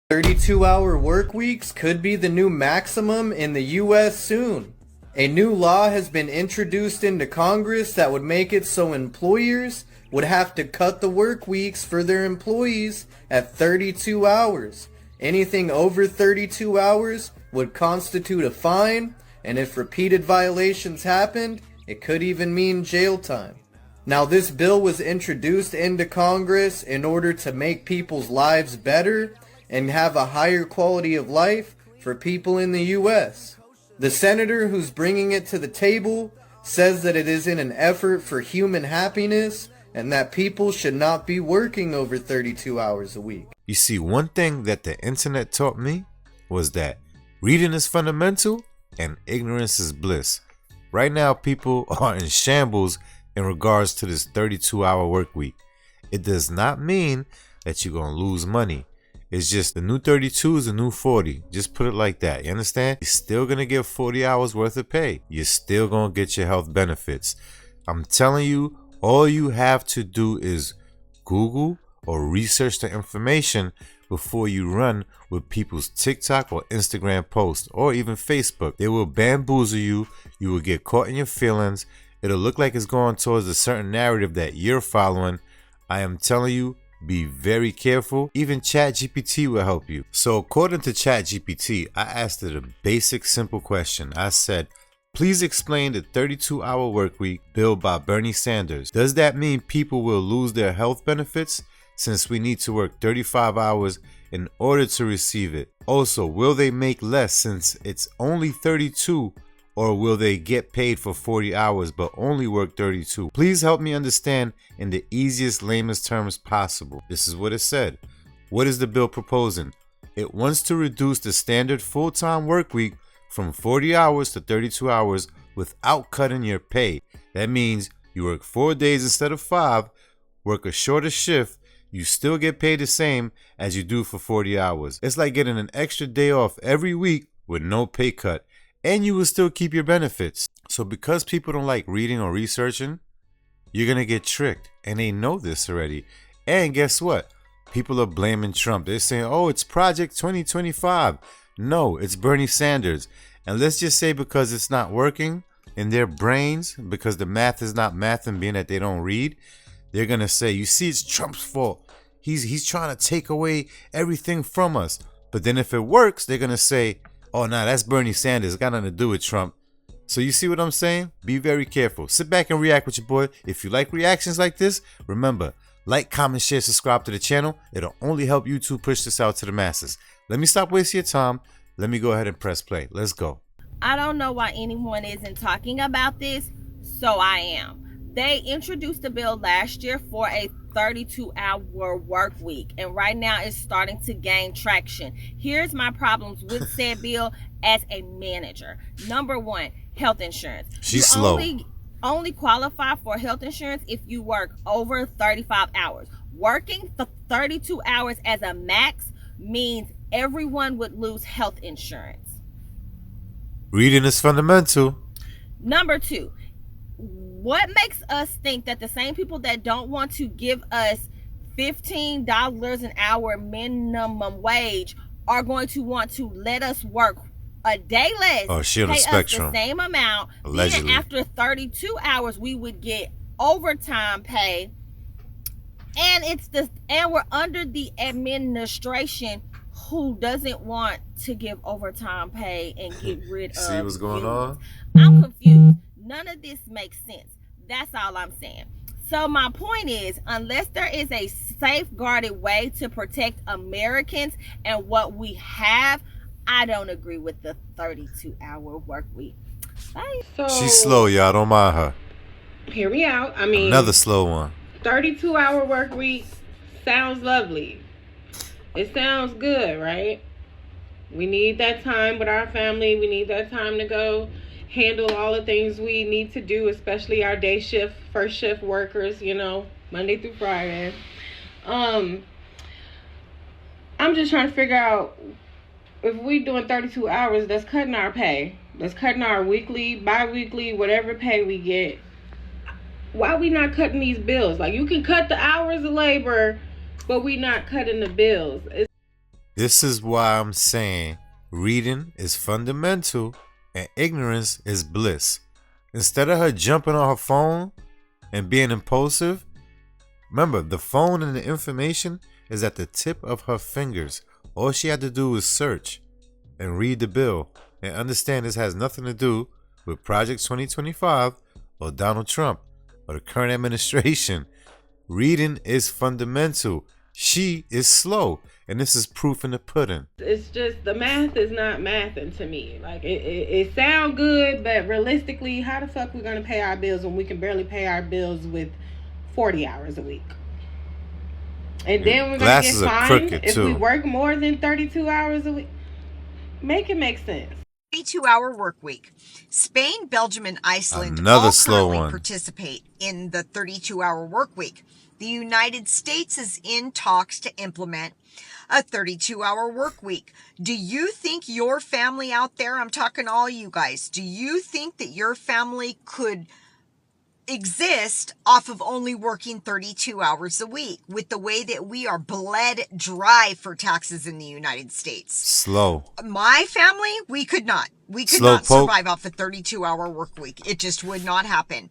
32-hour work weeks could be the new maximum in the US soon. A new law has been introduced into Congress that would make it so employers would have to cut the work weeks for their employees at 32 hours. Anything over 32 hours would constitute a fine, and if repeated violations happened, it could even mean jail time. Now, this bill was introduced into Congress in order to make people's lives better and have a higher quality of life for people in the US. The senator who's bringing it to the table says that it is in an effort for human happiness and that people should not be working over 32 hours a week. You see, one thing that the internet taught me was that reading is fundamental and ignorance is bliss. Right now, people are in shambles in regards to this 32-hour work week. It does not mean that you're going to lose money. It's just the new 32 is the new 40. Just put it like that. You understand? You're still going to get 40 hours worth of pay. You're still going to get your health benefits. I'm telling you, all you have to do is Google or research the information before you run with people's TikTok or Instagram posts or even Facebook. They will bamboozle you. You will get caught in your feelings. It'll look like it's going towards a certain narrative that you're following. I am telling you, be very careful. Even ChatGPT will help you. So according to ChatGPT, I asked it a basic, simple question. I said, please explain the 32-hour work week bill by Bernie Sanders. Does that mean people will lose their health benefits since we need to work 35 hours in order to receive it? Also, will they make less since it's only 32, or will they get paid for 40 hours but only work 32? Please help me understand in the easiest, lamest terms possible. This is what it said. What is the bill proposing? It wants to reduce the standard full-time work week from 40 hours to 32 hours without cutting your pay. That means you work 4 days instead of 5, work a shorter shift, you still get paid the same as you do for 40 hours. It's like getting an extra day off every week with no pay cut, and you will still keep your benefits. So because people don't like reading or researching, you're going to get tricked, and they know this already. And guess what? People are blaming Trump. They're saying, oh, it's Project 2025. No, it's Bernie Sanders. And let's just say because it's not working in their brains, because the math is not math and being that they don't read, they're going to say, you see, it's Trump's fault. He's trying to take away everything from us. But then if it works, they're going to say, oh, nah, that's Bernie Sanders. Got nothing to do with Trump. So you see what I'm saying? Be very careful. Sit back and react with your boy. If you like reactions like this, remember, like, comment, share, subscribe to the channel. It'll only help YouTube push this out to the masses. Let me stop wasting your time. Let me go ahead and press play. Let's go. I don't know why anyone isn't talking about this, so I am. They introduced a bill last year for a 32-hour work week, and right now it's starting to gain traction. Here's my problems with said bill as a manager. Number one, health insurance. She's slow. Only qualify for health insurance if you work over 35 hours. Working for 32 hours as a max means everyone would lose health insurance. Reading is fundamental. Number two, what makes us think that the same people that don't want to give us $15 an hour minimum wage are going to want to let us work a day less, oh, she on pay the spectrum. us the same amount? Allegedly. Then after 32 hours, we would get overtime pay, and we're under the administration who doesn't want to give overtime pay and get rid of. See what's going on? I'm confused. None of this makes sense. That's all I'm saying. So my point is, unless there is a safeguarded way to protect Americans and what we have, I don't agree with the 32-hour work week. Bye. So She's slow, y'all. Don't mind her. hear me out. I mean, Another slow one. 32-hour work week sounds lovely. It sounds good, right? We need that time with our family. We need that time to go handle all the things we need to do, especially our day shift, first shift workers, Monday through Friday. I'm just trying to figure out, if we doing 32 hours, that's cutting our pay. That's cutting our weekly, bi-weekly, whatever pay we get. Why we not cutting these bills? Like, you can cut the hours of labor, but we not cutting the bills. This is why I'm saying reading is fundamental and ignorance is bliss. Instead of her jumping on her phone and being impulsive, remember, the phone and the information is at the tip of her fingers. All she had to do was search and read the bill and understand this has nothing to do with Project 2025 or Donald Trump or the current administration. Reading is fundamental. She is slow, and this is proof in the pudding. It's just the math is not mathing to me. Like it sound good, but realistically, how the fuck we gonna pay our bills when we can barely pay our bills with 40 hours a week? And then we're gonna get fined if we work more than 32 hours a week. Make it make sense. 32-hour work week. Spain, Belgium, and Iceland Another all slow currently one. participate in the 32-hour work week. The United States is in talks to implement a 32-hour work week. Do you think your family out there, I'm talking to all you guys, do you think that your family could exist off of only working 32 hours a week with the way that we are bled dry for taxes in the United States? Slow. My family, we could not. We could Slow not poke. survive off a 32-hour work week. It just would not happen.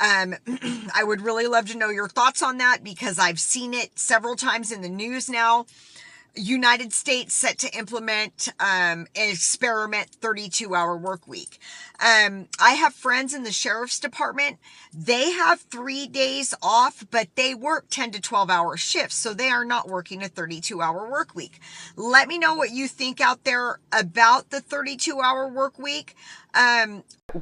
I would really love to know your thoughts on that because I've seen it several times in the news now. United States set to implement an experiment 32-hour work week. I have friends in the sheriff's department. They have 3 days off, but they work 10 to 12-hour shifts, so they are not working a 32-hour work week. Let me know what you think out there about the 32-hour work week.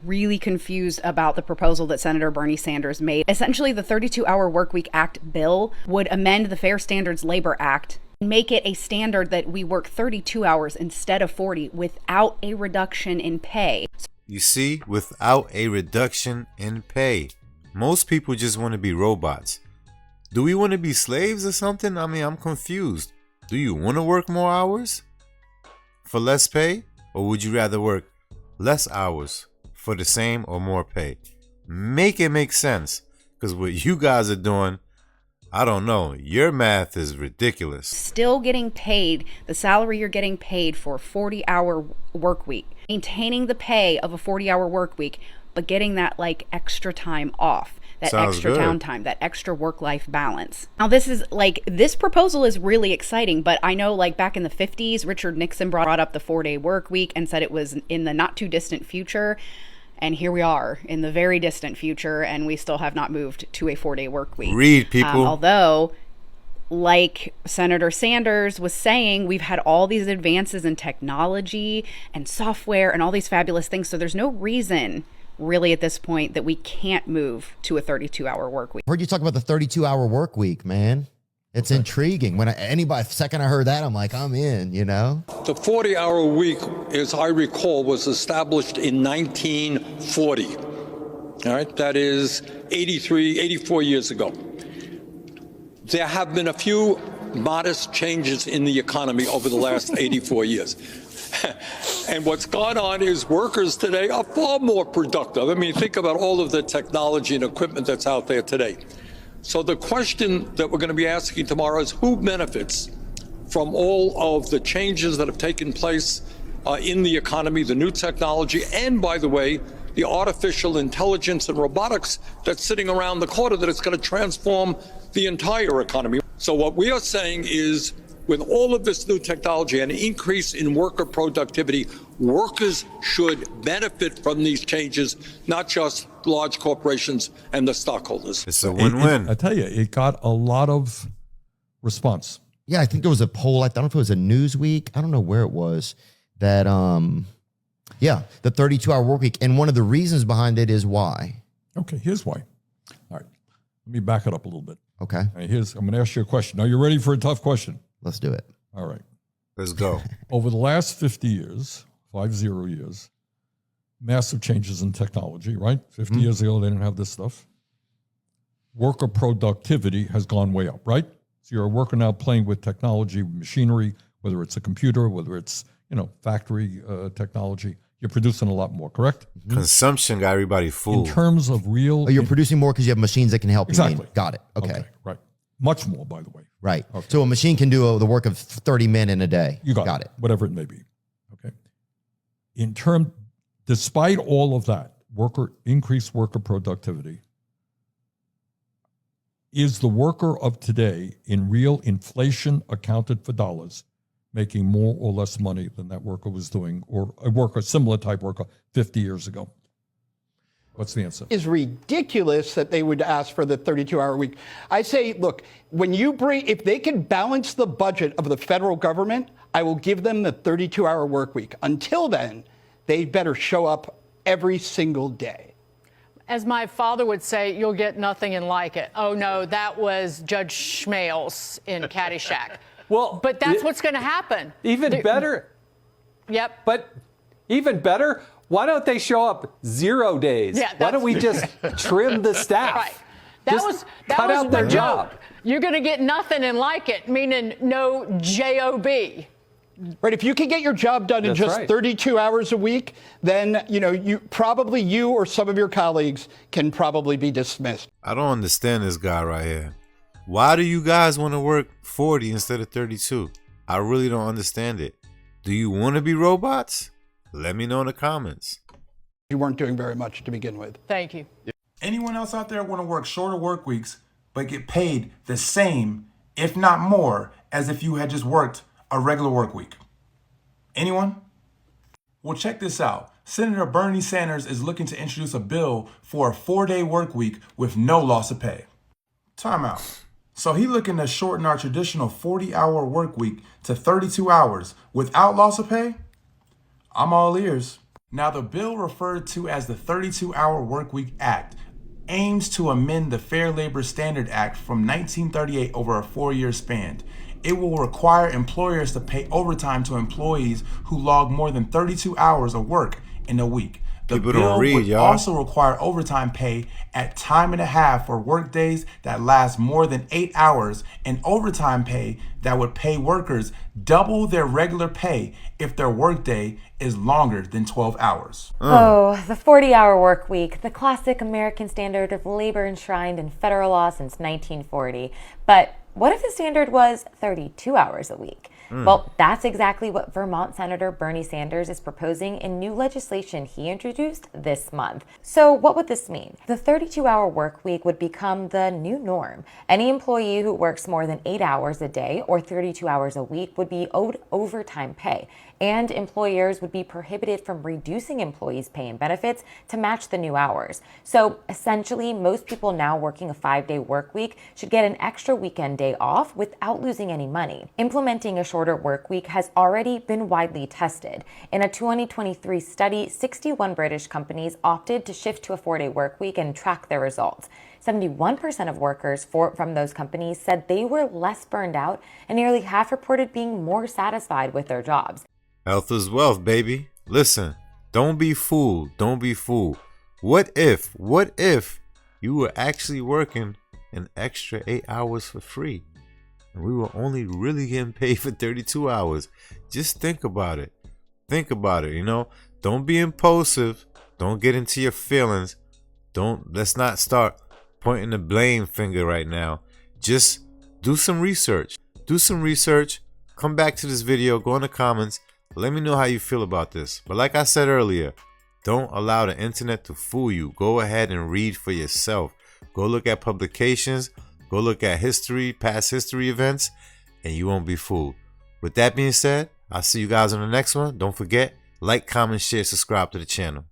Really confused about the proposal that Senator Bernie Sanders made. Essentially, the 32-hour Workweek Act bill would amend the Fair Standards Labor Act and make it a standard that we work 32 hours instead of 40 without a reduction in pay. You see, without a reduction in pay. Most people just want to be robots. Do we want to be slaves or something? I mean, I'm confused. Do you want to work more hours for less pay? Or would you rather work less hours for the same or more pay? Make it make sense. Because what you guys are doing, I don't know. Your math is ridiculous. Still getting paid the salary you're getting paid for a 40-hour work week. Maintaining the pay of a 40-hour work week, but getting that like extra time off. That Sounds extra good. downtime, that extra work-life balance. Now this proposal is really exciting, but I know like back in the 50s, Richard Nixon brought up the 4-day work week and said it was in the not too distant future. And here we are in the very distant future, and we still have not moved to a 4-day work week. Read, people. Although, like Senator Sanders was saying, we've had all these advances in technology and software and all these fabulous things. So there's no reason really at this point that we can't move to a 32-hour work week. I heard you talk about the 32-hour work week, man. It's intriguing. The second I heard that, I'm like, I'm in, you know? The 40-hour week, as I recall, was established in 1940. All right, that is 84 years ago. There have been a few modest changes in the economy over the last 84 years. And what's gone on is workers today are far more productive. I mean, think about all of the technology and equipment that's out there today. So the question that we're going to be asking tomorrow is who benefits from all of the changes that have taken place in the economy, the new technology, and by the way, the artificial intelligence and robotics that's sitting around the corner that is going to transform the entire economy. So what we are saying is with all of this new technology and an increase in worker productivity, workers should benefit from these changes, not just large corporations and the stockholders. It's a win-win. I tell you, it got a lot of response. Yeah, I think there was a poll. I don't know if it was a Newsweek. I don't know where it was. That, the 32-hour work week. And one of the reasons behind it is why. Okay, here's why. All right, let me back it up a little bit. Okay, All right, I'm going to ask you a question. Are you ready for a tough question? let's do it. All right. Let's go. Over the last 50 years, 50 years, massive changes in technology, right? 50 years ago, they didn't have this stuff. Worker productivity has gone way up, right? So you're a worker now playing with technology, machinery, whether it's a computer, whether it's, factory technology. You're producing a lot more, correct? Consumption got everybody fooled. In terms of real... Oh, you're producing more because you have machines that can help you. Exactly. Got it. Okay. Right. Much more, by the way. Right. Okay. So a machine can do the work of 30 men in a day. You got it. Whatever it may be. Okay. Despite all of that, increased worker productivity, is the worker of today in real inflation accounted for dollars making more or less money than that worker was doing, or a similar type worker 50 years ago? What's the answer? Is ridiculous that they would ask for the 32-hour week. I say, look, if they can balance the budget of the federal government, I will give them the 32-hour work week. Until then, they better show up every single day. As my father would say, you'll get nothing and like it. Oh, no, that was Judge Schmales in Caddyshack. But that's what's going to happen. Even better. Yep. But even better, why don't they show up 0 days? Yeah, why don't we just trim the staff? Right. That was cut out their job. You're going to get nothing and like it, meaning no job. Right. If you can get your job done in just 32 hours a week, then you or some of your colleagues can probably be dismissed. I don't understand this guy right here. Why do you guys want to work 40 instead of 32? I really don't understand it. Do you want to be robots? Let me know in the comments. You weren't doing very much to begin with. Thank you. Anyone else out there want to work shorter work weeks but get paid the same, if not more, as if you had just worked a regular work week? Anyone? Well, check this out. Senator Bernie Sanders is looking to introduce a bill for a 4-day work week with no loss of pay. Time out. So he's looking to shorten our traditional 40-hour work week to 32 hours without loss of pay? I'm all ears. Now, the bill referred to as the 32-Hour Workweek Act aims to amend the Fair Labor Standard Act from 1938 over a 4-year span. It will require employers to pay overtime to employees who log more than 32 hours of work in a week. The bill would also require overtime pay at time and a half for work days that last more than 8 hours, and overtime pay that would pay workers double their regular pay if their workday is longer than 12 hours. Oh, the 40-hour work week, the classic American standard of labor enshrined in federal law since 1940. But what if the standard was 32 hours a week? Well, that's exactly what Vermont Senator Bernie Sanders is proposing in new legislation he introduced this month. So what would this mean? The 32-hour work week would become the new norm. Any employee who works more than 8 hours a day or 32 hours a week would be owed overtime pay, and employers would be prohibited from reducing employees' pay and benefits to match the new hours. So essentially, most people now working a 5-day work week should get an extra weekend day off without losing any money. Implementing a shorter work week has already been widely tested. In a 2023 study, 61 British companies opted to shift to a 4-day work week and track their results. 71% of workers from those companies said they were less burned out, and nearly half reported being more satisfied with their jobs. Health is wealth, baby. Listen, don't be fooled. Don't be fooled. What if you were actually working an extra 8 hours for free and we were only really getting paid for 32 hours? Just think about it. Think about it, Don't be impulsive. Don't get into your feelings. Let's not start pointing the blame finger right now. Just do some research. Come back to this video, go in the comments. Let me know how you feel about this. But like I said earlier, don't allow the internet to fool you. Go ahead and read for yourself. Go look at publications. Go look at past history events, and you won't be fooled. With that being said, I'll see you guys on the next one. Don't forget, like, comment, share, subscribe to the channel.